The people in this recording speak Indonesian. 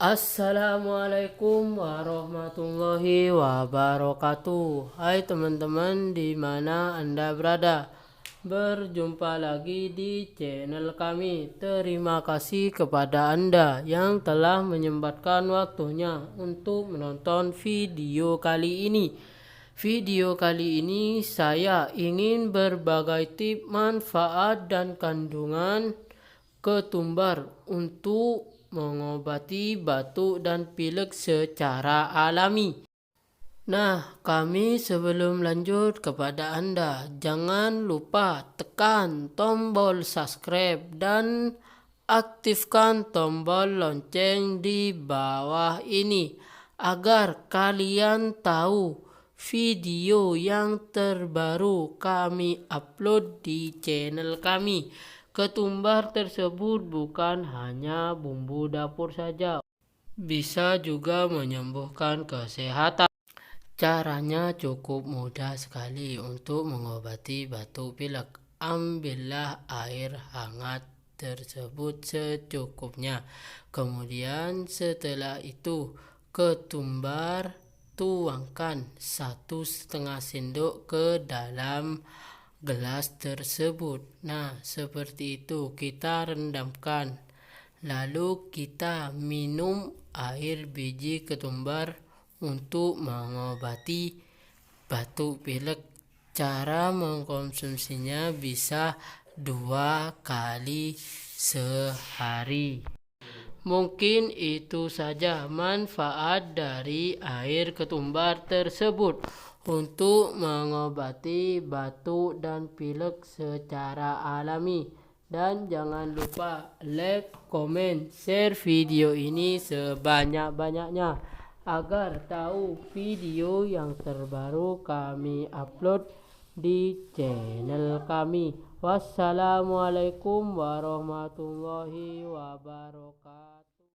Assalamualaikum warahmatullahi wabarakatuh. Hai teman-teman, di mana Anda berada? Berjumpa lagi di channel kami. Terima kasih kepada Anda yang telah menyempatkan waktunya untuk menonton video kali ini. Video kali ini saya ingin berbagai tips, manfaat, dan kandungan ketumbar untuk mengobati batuk dan pilek secara alami. Nah, kami sebelum lanjut kepada Anda, jangan lupa tekan tombol subscribe dan aktifkan tombol lonceng di bawah ini agar kalian tahu video yang terbaru kami upload di channel kami. Ketumbar tersebut bukan hanya bumbu dapur saja, bisa juga menyembuhkan kesehatan. Caranya cukup mudah sekali untuk mengobati batuk pilek. Ambillah air hangat tersebut secukupnya. Kemudian setelah itu ketumbar tuangkan 1,5 sendok ke dalam gelas tersebut. Nah, seperti itu kita rendamkan. Lalu kita minum air biji ketumbar untuk mengobati batuk pilek. Cara mengkonsumsinya bisa 2 kali sehari. Mungkin itu saja manfaat dari air ketumbar tersebut untuk mengobati batuk dan pilek secara alami. Dan jangan lupa like, komen, share video ini sebanyak-banyaknya agar tahu video yang terbaru kami upload di channel kami. Wassalamualaikum warahmatullahi wabarakatuh.